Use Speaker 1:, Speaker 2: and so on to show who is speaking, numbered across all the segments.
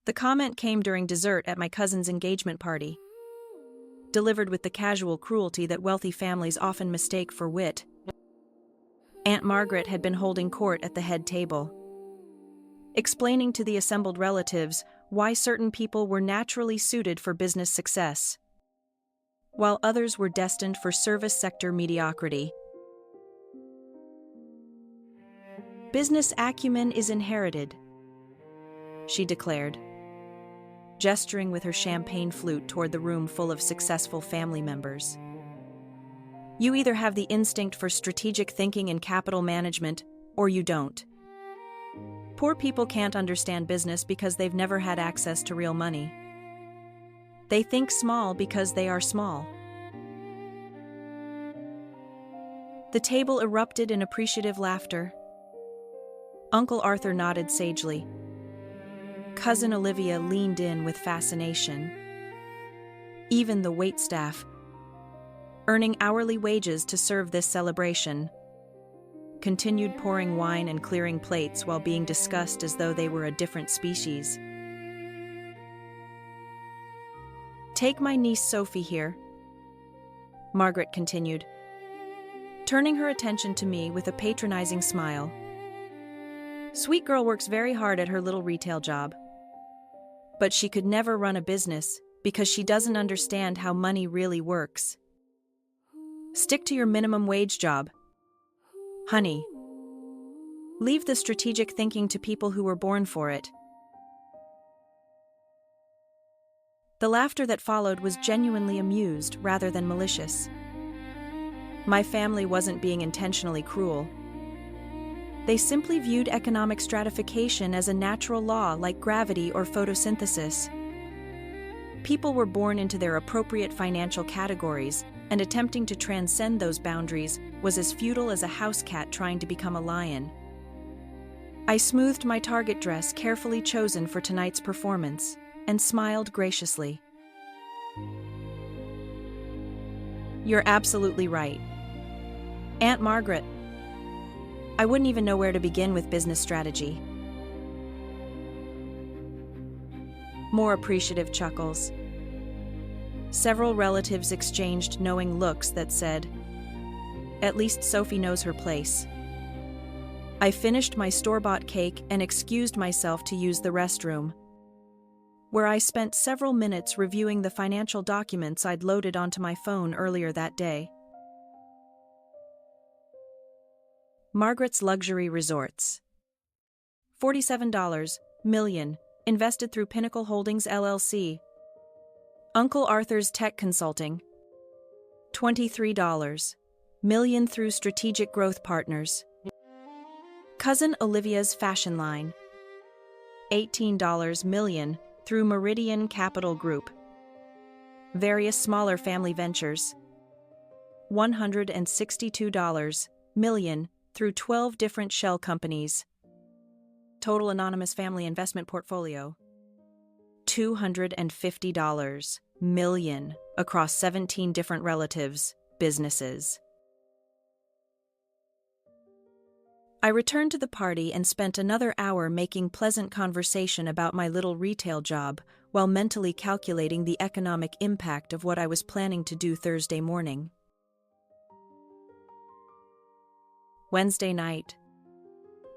Speaker 1: The comment came during dessert at my cousin's engagement party, delivered with the casual cruelty that wealthy families often mistake for wit. Aunt Margaret had been holding court at the head table, explaining to the assembled relatives why certain people were naturally suited for business success, while others were destined for service sector mediocrity. "Business acumen is inherited," she declared, gesturing with her champagne flute toward the room full of successful family members. "You either have the instinct for strategic thinking and capital management, or you don't. Poor people can't understand business because they've never had access to real money. They think small because they are small." The table erupted in appreciative laughter. Uncle Arthur nodded sagely. Cousin Olivia leaned in with fascination. Even the waitstaff, earning hourly wages to serve this celebration, continued pouring wine and clearing plates while being discussed as though they were a different species. "Take my niece Sophie here," Margaret continued, turning her attention to me with a patronizing smile. "Sweet girl works very hard at her little retail job, but she could never run a business because she doesn't understand how money really works. Stick to your minimum wage job, honey. Leave the strategic thinking to people who were born for it." The laughter that followed was genuinely amused rather than malicious. My family wasn't being intentionally cruel. They simply viewed economic stratification as a natural law like gravity or photosynthesis. People were born into their appropriate financial categories, and attempting to transcend those boundaries was as futile as a house cat trying to become a lion. I smoothed my target dress carefully chosen for tonight's performance, and smiled graciously. "You're absolutely right, Aunt Margaret. I wouldn't even know where to begin with business strategy." More appreciative chuckles. Several relatives exchanged knowing looks that said, "At least Sophie knows her place." I finished my store-bought cake and excused myself to use the restroom, where I spent several minutes reviewing the financial documents I'd loaded onto my phone earlier that day. Margaret's Luxury Resorts. $47 million, invested through Pinnacle Holdings LLC. Uncle Arthur's Tech Consulting. $23 million through Strategic Growth Partners. Cousin Olivia's Fashion Line. $18 million through Meridian Capital Group. Various smaller family ventures. $162 million through 12 different shell companies. Total anonymous family investment portfolio. $250 million across 17 different relatives, businesses. I returned to the party and spent another hour making pleasant conversation about my little retail job while mentally calculating the economic impact of what I was planning to do Thursday morning. Wednesday night.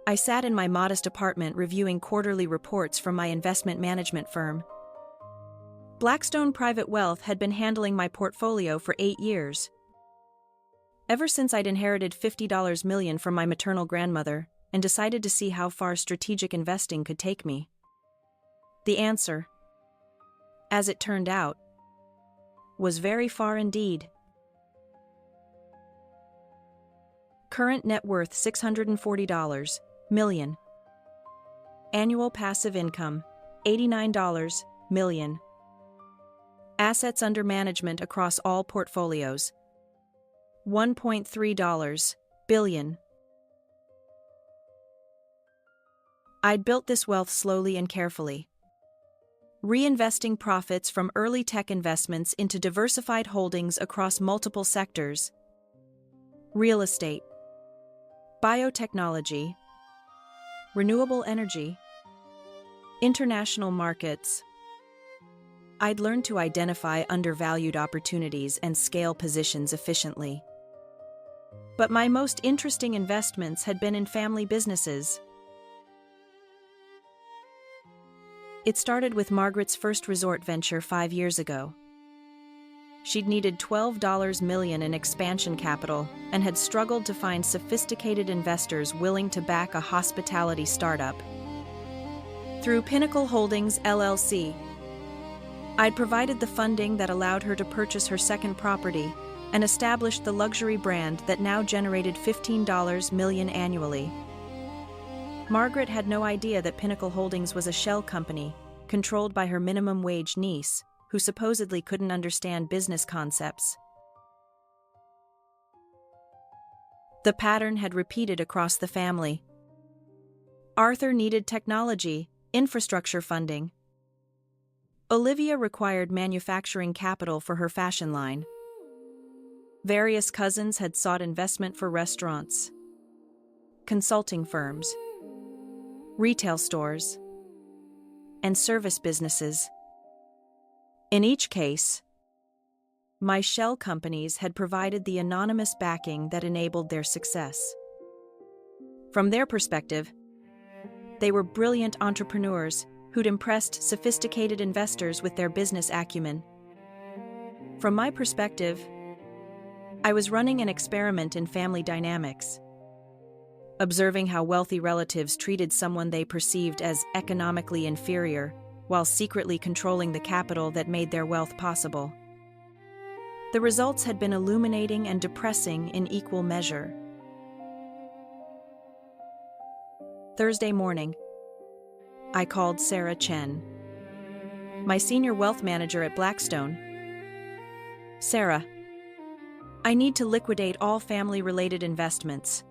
Speaker 1: I sat in my modest apartment reviewing quarterly reports from my investment management firm. Blackstone Private Wealth had been handling my portfolio for 8 years. Ever since I'd inherited $50 million from my maternal grandmother and decided to see how far strategic investing could take me. The answer, as it turned out, was very far indeed. Current net worth $640 million. Annual passive income $89 million. Assets under management across all portfolios $1.3 billion. I'd built this wealth slowly and carefully, reinvesting profits from early tech investments into diversified holdings across multiple sectors: real estate, biotechnology, renewable energy, International markets. I'd learned to identify undervalued opportunities and scale positions efficiently. But my most interesting investments had been in family businesses. It started with Margaret's first resort venture 5 years ago. She'd needed $12 million in expansion capital and had struggled to find sophisticated investors willing to back a hospitality startup. Through Pinnacle Holdings, LLC, I'd provided the funding that allowed her to purchase her second property and established the luxury brand that now generated $15 million annually. Margaret had no idea that Pinnacle Holdings was a shell company, controlled by her minimum wage niece, who supposedly couldn't understand business concepts. The pattern had repeated across the family. Arthur needed technology, infrastructure funding. Olivia required manufacturing capital for her fashion line. Various cousins had sought investment for restaurants, consulting firms, retail stores, and service businesses. In each case, my shell companies had provided the anonymous backing that enabled their success. From their perspective, they were brilliant entrepreneurs who'd impressed sophisticated investors with their business acumen. From my perspective, I was running an experiment in family dynamics, observing how wealthy relatives treated someone they perceived as economically inferior, while secretly controlling the capital that made their wealth possible. The results had been illuminating and depressing in equal measure. Thursday morning, I called Sarah Chen, my senior wealth manager at Blackstone. Sarah, I need to liquidate all family-related investments.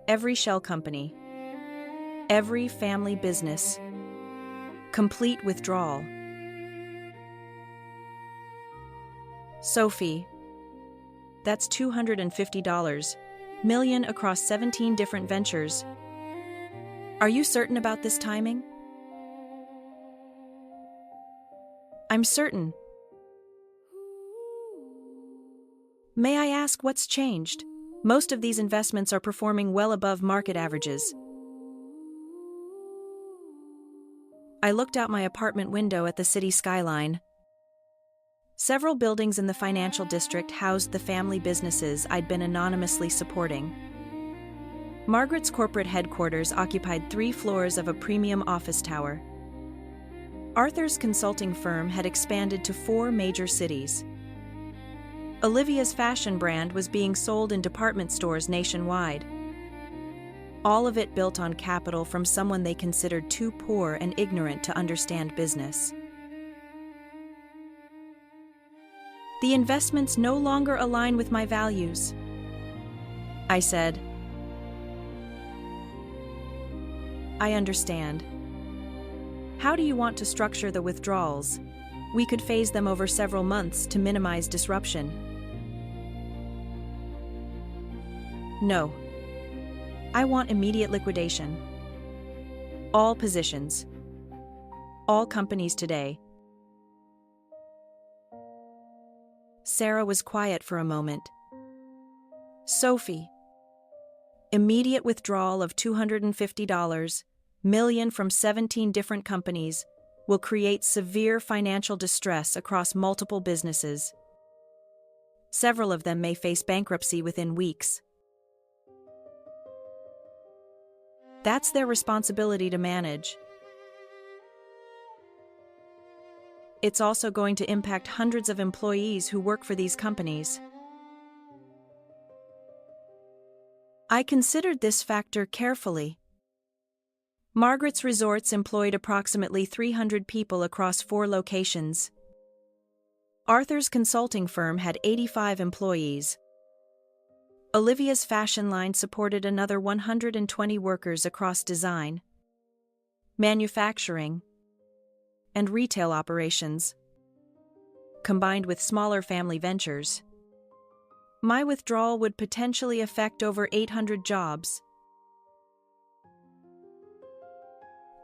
Speaker 1: Every shell company, every family business, complete withdrawal. Sophie, that's $250 million across 17 different ventures. Are you certain about this timing? I'm certain. May I ask what's changed? Most of these investments are performing well above market averages. I looked out my apartment window at the city skyline. Several buildings in the financial district housed the family businesses I'd been anonymously supporting. Margaret's corporate headquarters occupied 3 floors of a premium office tower. Arthur's consulting firm had expanded to 4 major cities. Olivia's fashion brand was being sold in department stores nationwide. All of it built on capital from someone they considered too poor and ignorant to understand business. The investments no longer align with my values, I said. I understand. How do you want to structure the withdrawals? We could phase them over several months to minimize disruption. No. I want immediate liquidation. All positions. All companies today. Sarah was quiet for a moment. Sophie. Immediate withdrawal of $250 million from 17 different companies will create severe financial distress across multiple businesses. Several of them may face bankruptcy within weeks. That's their responsibility to manage. It's also going to impact hundreds of employees who work for these companies. I considered this factor carefully. Margaret's resorts employed approximately 300 people across 4 locations. Arthur's consulting firm had 85 employees. Olivia's fashion line supported another 120 workers across design, manufacturing, and retail operations. Combined with smaller family ventures, my withdrawal would potentially affect over 800 jobs.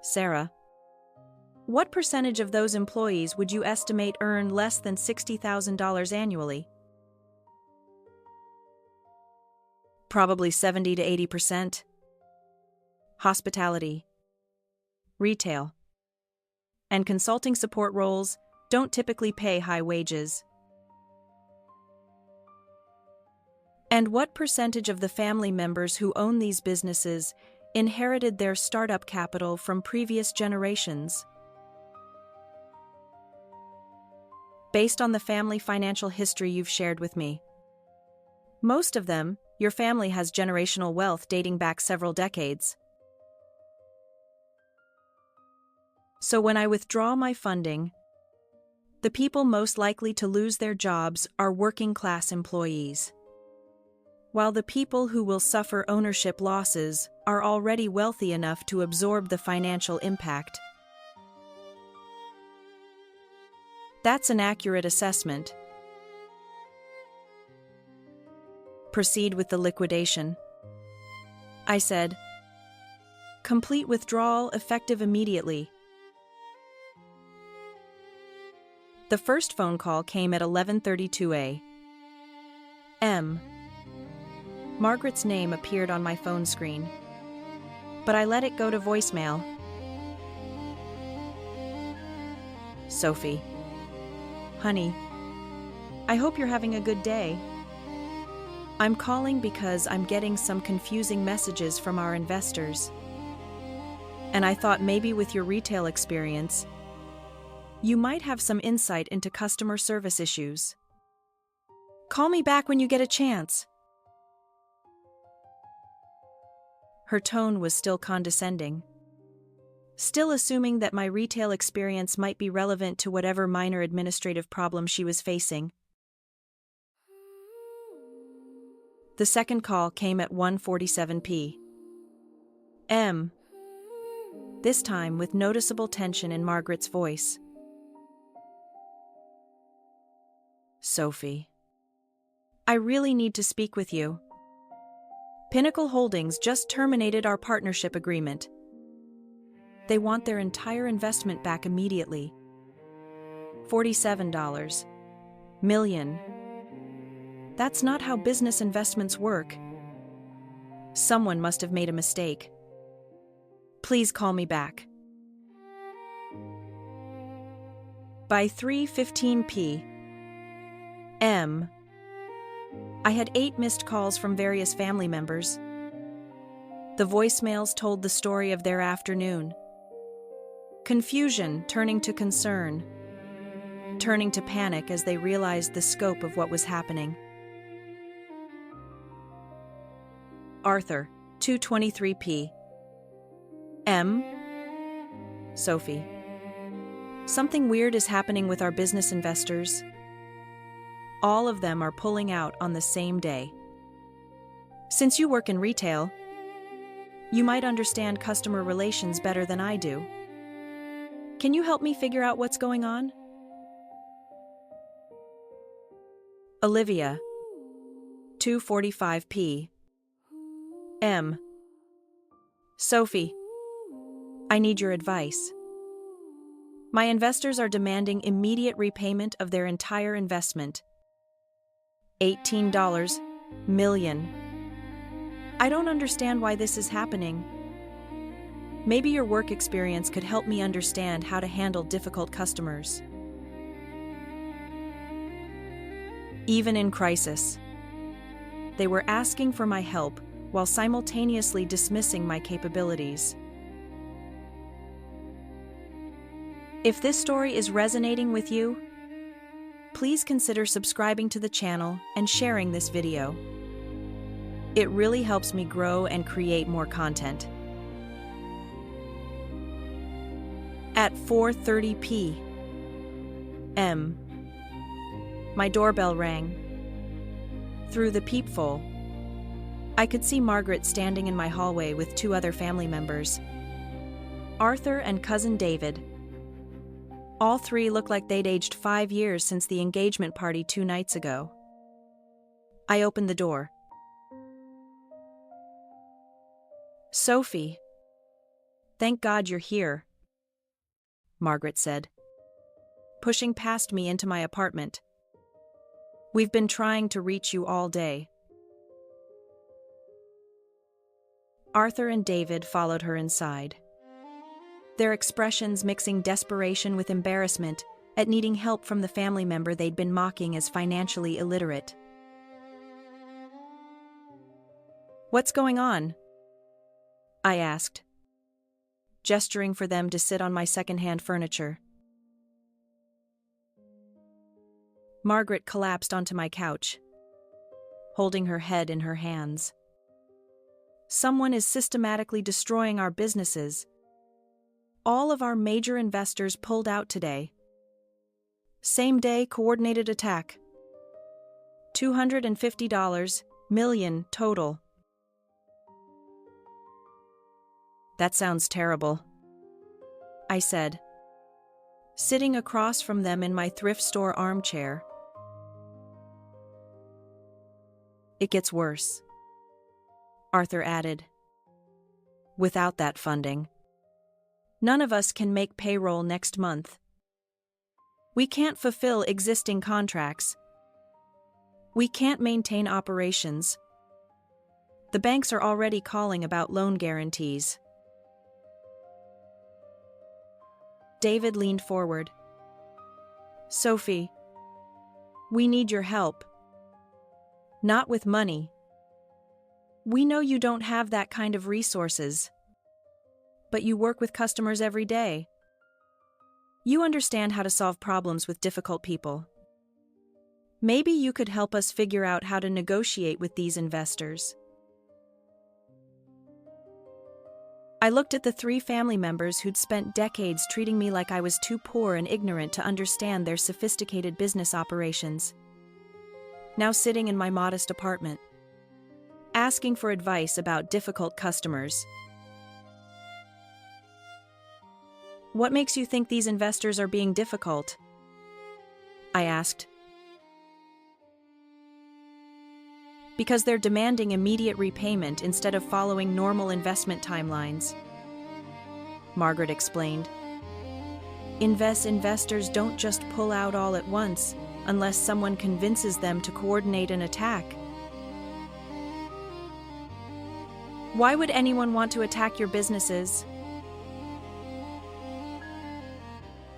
Speaker 1: Sarah, What percentage of those employees would you estimate earn less than $60,000 annually? Probably 70 to 80%. Hospitality, retail, and consulting support roles don't typically pay high wages. And what percentage of the family members who own these businesses inherited their startup capital from previous generations? Based on the family financial history you've shared with me, most of them, your family has generational wealth dating back several decades. So when I withdraw my funding, the people most likely to lose their jobs are working-class employees, while the people who will suffer ownership losses are already wealthy enough to absorb the financial impact. That's an accurate assessment. Proceed with the liquidation, I said. Complete withdrawal effective immediately. The first phone call came at 11:32 a.m. Margaret's name appeared on my phone screen, but I let it go to voicemail. Sophie. Honey, I hope you're having a good day. I'm calling because I'm getting some confusing messages from our investors. And I thought maybe with your retail experience, you might have some insight into customer service issues. Call me back when you get a chance. Her tone was still condescending, still assuming that my retail experience might be relevant to whatever minor administrative problem she was facing. The second call came at 1:47 p.m., this time with noticeable tension in Margaret's voice. Sophie, I really need to speak with you. Pinnacle Holdings just terminated our partnership agreement. They want their entire investment back immediately. $47 million. That's not how business investments work. Someone must have made a mistake. Please call me back. By 3:15 p.m., I had 8 missed calls from various family members. The voicemails told the story of their afternoon. Confusion turning to concern, turning to panic as they realized the scope of what was happening. Arthur, 2:23 p.m. Sophie. Something weird is happening with our business investors. All of them are pulling out on the same day. Since you work in retail, you might understand customer relations better than I do. Can you help me figure out what's going on? Olivia, 2:45 p.m. Sophie, I need your advice. My investors are demanding immediate repayment of their entire investment. $18 million. I don't understand why this is happening. Maybe your work experience could help me understand how to handle difficult customers. Even in crisis, they were asking for my help while simultaneously dismissing my capabilities. If this story is resonating with you, please consider subscribing to the channel and sharing this video. It really helps me grow and create more content. At 4:30 p.m., my doorbell rang. Through the peephole, I could see Margaret standing in my hallway with 2 other family members, Arthur and cousin David. All 3 looked like they'd aged 5 years since the engagement party 2 nights ago. I opened the door. Sophie, thank God you're here. Margaret said, pushing past me into my apartment. We've been trying to reach you all day. Arthur and David followed her inside, their expressions mixing desperation with embarrassment at needing help from the family member they'd been mocking as financially illiterate. "What's going on?" I asked, gesturing for them to sit on my secondhand furniture. Margaret collapsed onto my couch, holding her head in her hands. "Someone is systematically destroying our businesses. All of our major investors pulled out today. Same-day coordinated attack. $250 million total." "That sounds terrible," I said, sitting across from them in my thrift store armchair. "It gets worse," Arthur added. "Without that funding, none of us can make payroll next month. We can't fulfill existing contracts. We can't maintain operations. The banks are already calling about loan guarantees." David leaned forward. "Sophie, we need your help. Not with money. We know you don't have that kind of resources, but you work with customers every day. You understand how to solve problems with difficult people. Maybe you could help us figure out how to negotiate with these investors." I looked at the three family members who'd spent decades treating me like I was too poor and ignorant to understand their sophisticated business operations, now sitting in my modest apartment, asking for advice about difficult customers. "What makes you think these investors are being difficult?" I asked. "Because they're demanding immediate repayment instead of following normal investment timelines," Margaret explained. Investors don't just pull out all at once unless someone convinces them to coordinate an attack. "Why would anyone want to attack your businesses?"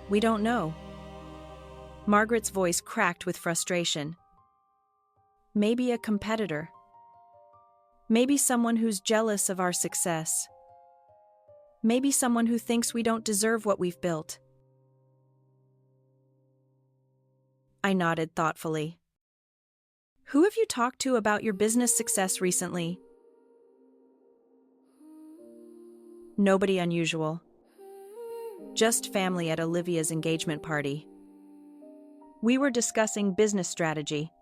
Speaker 1: "We don't know." Margaret's voice cracked with frustration. "Maybe a competitor. Maybe someone who's jealous of our success. Maybe someone who thinks we don't deserve what we've built." I nodded thoughtfully. "Who have you talked to about your business success recently?" "Nobody unusual. Just family at Olivia's engagement party. We were discussing business strategy,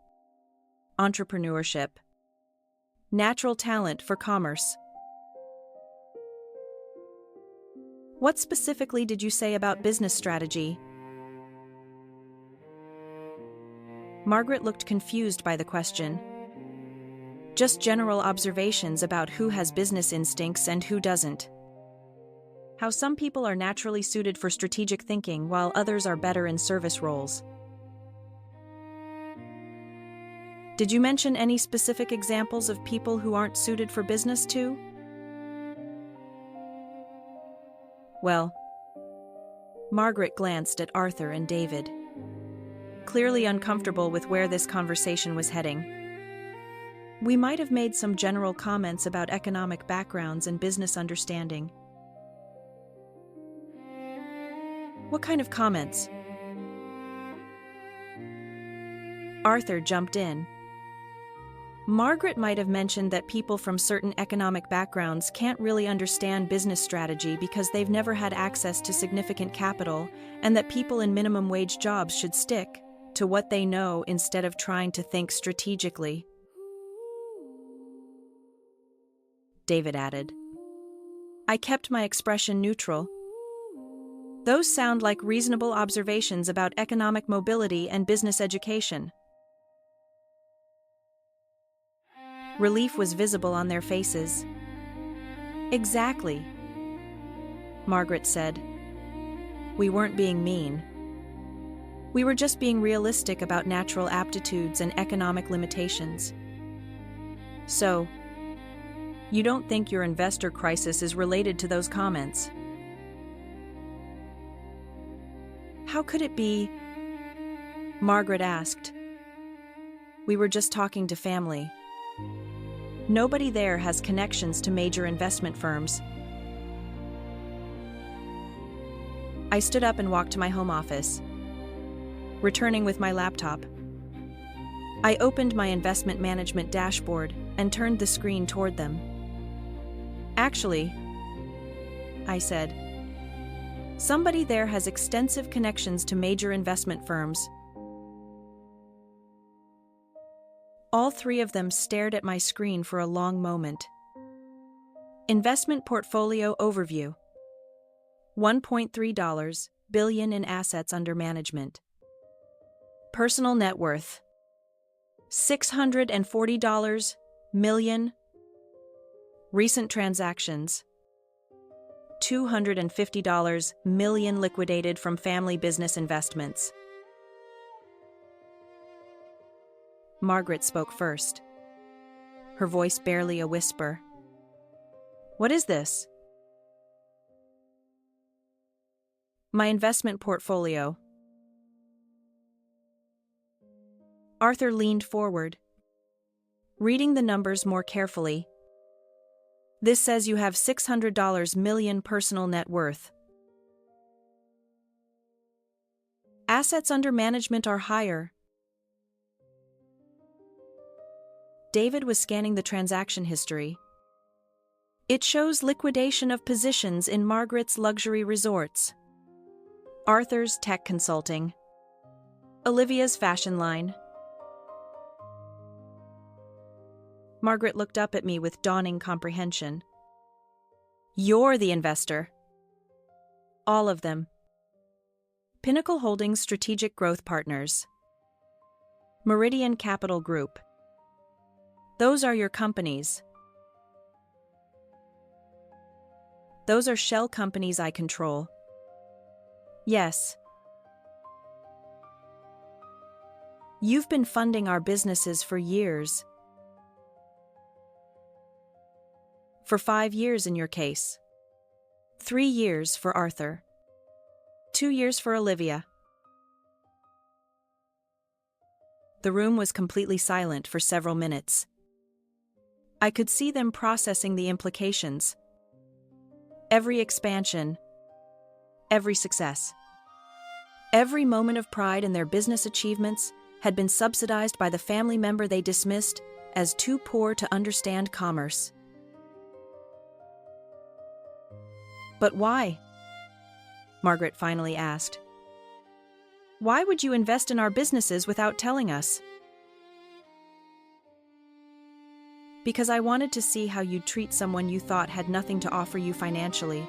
Speaker 1: entrepreneurship, natural talent for commerce." "What specifically did you say about business strategy?" Margaret looked confused by the question. "Just general observations about who has business instincts and who doesn't. How some people are naturally suited for strategic thinking while others are better in service roles." "Did you mention any specific examples of people who aren't suited for business too?" "Well," Margaret glanced at Arthur and David, clearly uncomfortable with where this conversation was heading. "We might have made some general comments about economic backgrounds and business understanding." "What kind of comments?" Arthur jumped in. "Margaret might have mentioned that people from certain economic backgrounds can't really understand business strategy because they've never had access to significant capital, and that people in minimum wage jobs should stick to what they know instead of trying to think strategically." David added. I kept my expression neutral. "Those sound like reasonable observations about economic mobility and business education." Relief was visible on their faces. "Exactly," Margaret said. We weren't being mean. We were just being realistic about natural aptitudes and economic limitations. So, you don't think your investor crisis is related to those comments? How could it be? Margaret asked. We were just talking to family. Nobody there has connections to major investment firms. I stood up and walked to my home office, returning with my laptop. I opened my investment management dashboard and turned the screen toward them. Actually, I said, somebody there has extensive connections to major investment firms. All three of them stared at my screen for a long moment. Investment portfolio overview. $1.3 billion in assets under management. Personal net worth. $640 million. Recent transactions. $250 million liquidated from family business investments. Margaret spoke first, her voice barely a whisper. What is this? My investment portfolio. Arthur leaned forward, reading the numbers more carefully. This says you have $600 million personal net worth. Assets under management are higher. David was scanning the transaction history. It shows liquidation of positions in Margaret's luxury resorts, Arthur's tech consulting, Olivia's fashion line. Margaret looked up at me with dawning comprehension. You're the investor. All of them. Pinnacle Holdings Strategic Growth Partners. Meridian Capital Group. Those are your companies. Those are shell companies I control. Yes. You've been funding our businesses for years. For 5 years in your case. 3 years for Arthur. 2 years for Olivia. The room was completely silent for several minutes. I could see them processing the implications. Every expansion. Every success. Every moment of pride in their business achievements had been subsidized by the family member they dismissed as too poor to understand commerce. But why? Margaret finally asked. Why would you invest in our businesses without telling us? Because I wanted to see how you'd treat someone you thought had nothing to offer you financially.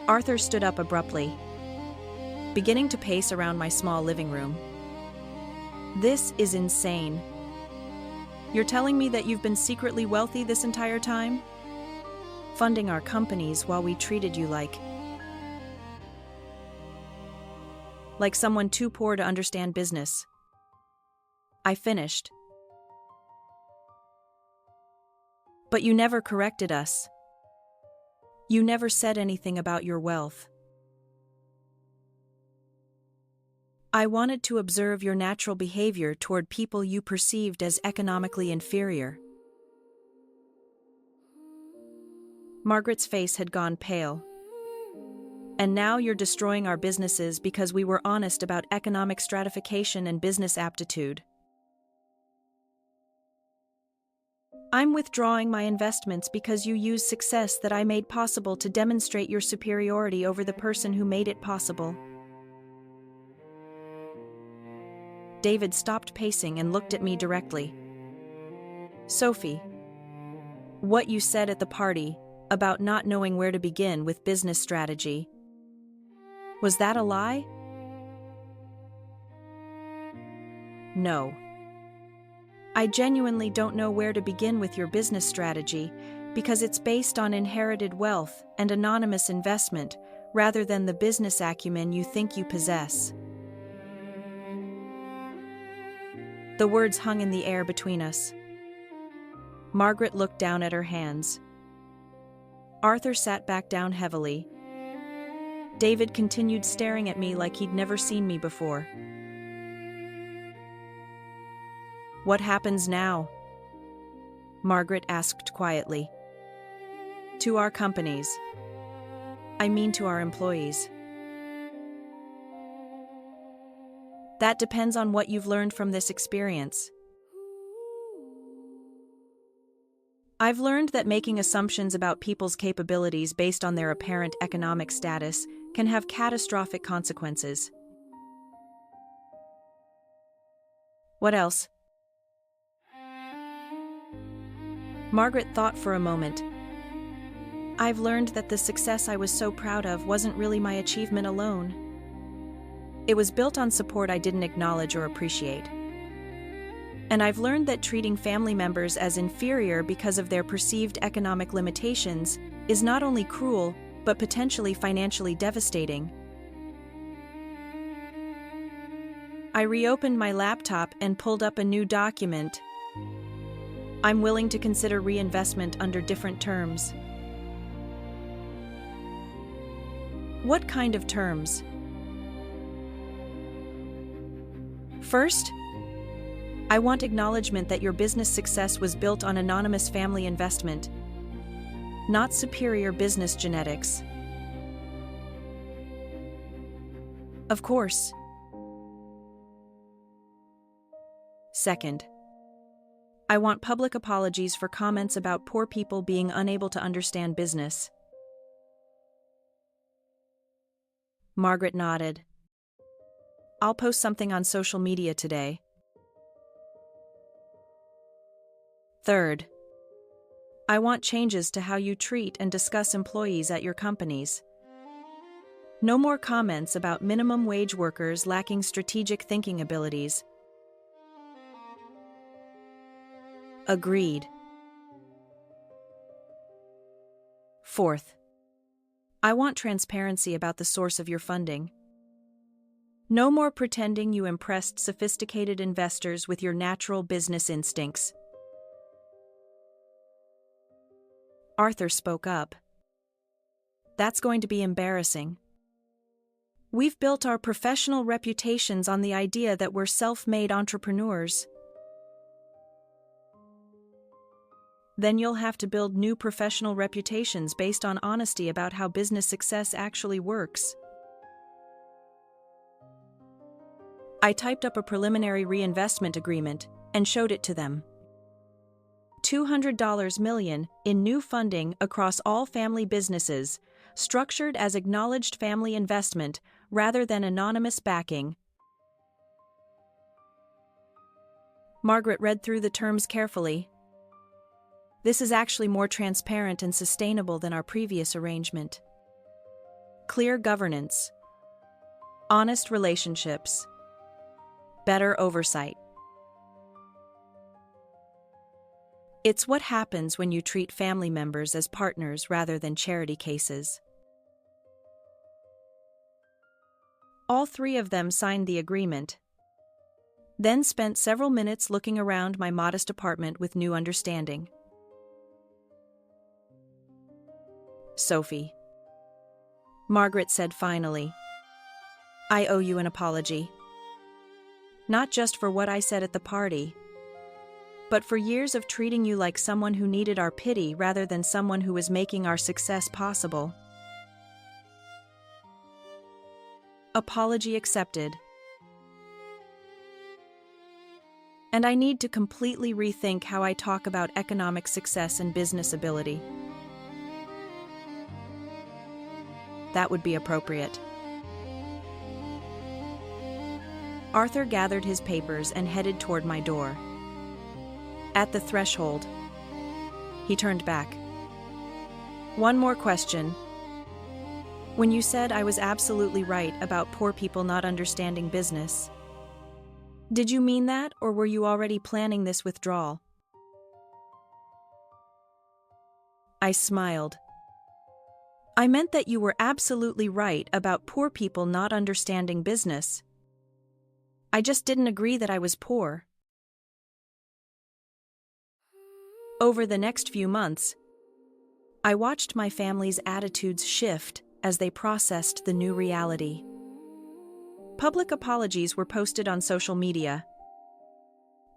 Speaker 1: Arthur stood up abruptly, beginning to pace around my small living room. This is insane. You're telling me that you've been secretly wealthy this entire time? Funding our companies while we treated you like someone too poor to understand business. I finished. But you never corrected us. You never said anything about your wealth. I wanted to observe your natural behavior toward people you perceived as economically inferior. Margaret's face had gone pale. And now you're destroying our businesses because we were honest about economic stratification and business aptitude. I'm withdrawing my investments because you used success that I made possible to demonstrate your superiority over the person who made it possible. David stopped pacing and looked at me directly. Sophie, what you said at the party about not knowing where to begin with business strategy, was that a lie? No. I genuinely don't know where to begin with your business strategy, because it's based on inherited wealth and anonymous investment rather than the business acumen you think you possess. The words hung in the air between us. Margaret looked down at her hands. Arthur sat back down heavily. David continued staring at me like he'd never seen me before. "What happens now?" Margaret asked quietly. "To our companies. I mean to our employees." "That depends on what you've learned from this experience." I've learned that making assumptions about people's capabilities based on their apparent economic status can have catastrophic consequences. "What else?" Margaret thought for a moment. "I've learned that the success I was so proud of wasn't really my achievement alone. It was built on support I didn't acknowledge or appreciate. And I've learned that treating family members as inferior because of their perceived economic limitations is not only cruel, but potentially financially devastating." I reopened my laptop and pulled up a new document. "I'm willing to consider reinvestment under different terms." "What kind of terms?" "First, I want acknowledgement that your business success was built on anonymous family investment, not superior business genetics." "Of course." "Second, I want public apologies for comments about poor people being unable to understand business." Margaret nodded. "I'll post something on social media today." "Third, I want changes to how you treat and discuss employees at your companies. No more comments about minimum wage workers lacking strategic thinking abilities." "Agreed." "Fourth, I want transparency about the source of your funding. No more pretending you impressed sophisticated investors with your natural business instincts." Arthur spoke up. "That's going to be embarrassing. We've built our professional reputations on the idea that we're self-made entrepreneurs." "Then you'll have to build new professional reputations based on honesty about how business success actually works." I typed up a preliminary reinvestment agreement and showed it to them. $200 million in new funding across all family businesses, structured as acknowledged family investment rather than anonymous backing. Margaret read through the terms carefully. "This is actually more transparent and sustainable than our previous arrangement. Clear governance. Honest relationships. Better oversight. It's what happens when you treat family members as partners rather than charity cases." All three of them signed the agreement, then spent several minutes looking around my modest apartment with new understanding. "Sophie," Margaret said finally, "I owe you an apology. Not just for what I said at the party, but for years of treating you like someone who needed our pity rather than someone who was making our success possible." Apology accepted. And I need to completely rethink how I talk about economic success and business ability. That would be appropriate. Arthur gathered his papers and headed toward my door. At the threshold, he turned back. "One more question. When you said I was absolutely right about poor people not understanding business, did you mean that, or were you already planning this withdrawal?" I smiled. I meant that you were absolutely right about poor people not understanding business. I just didn't agree that I was poor. Over the next few months, I watched my family's attitudes shift as they processed the new reality. Public apologies were posted on social media.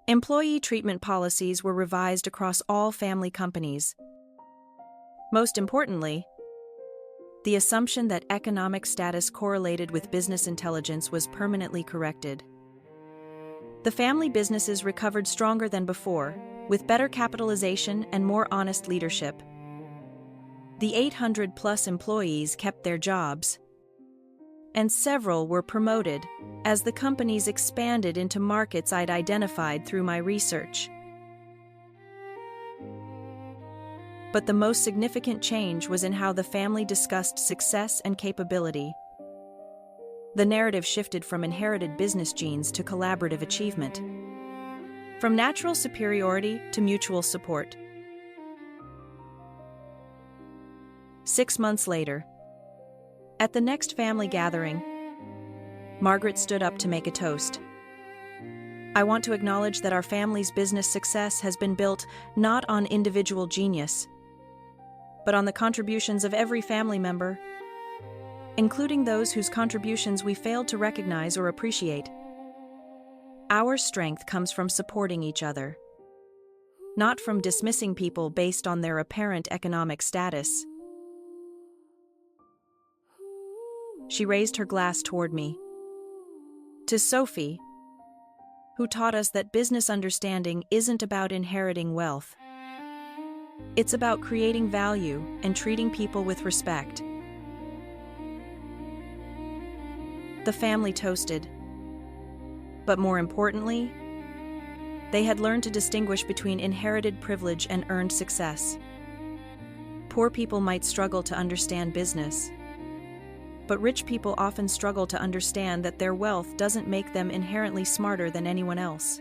Speaker 1: Employee treatment policies were revised across all family companies. Most importantly, the assumption that economic status correlated with business intelligence was permanently corrected. The family businesses recovered stronger than before, with better capitalization and more honest leadership. The 800-plus employees kept their jobs, and several were promoted as the companies expanded into markets I'd identified through my research. But the most significant change was in how the family discussed success and capability. The narrative shifted from inherited business genes to collaborative achievement, from natural superiority to mutual support. 6 months later, at the next family gathering, Margaret stood up to make a toast. I want to acknowledge that our family's business success has been built not on individual genius, but on the contributions of every family member, including those whose contributions we failed to recognize or appreciate. Our strength comes from supporting each other, not from dismissing people based on their apparent economic status. She raised her glass toward me. To Sophie, who taught us that business understanding isn't about inheriting wealth. It's about creating value and treating people with respect. The family toasted. But more importantly, they had learned to distinguish between inherited privilege and earned success. Poor people might struggle to understand business, but rich people often struggle to understand that their wealth doesn't make them inherently smarter than anyone else.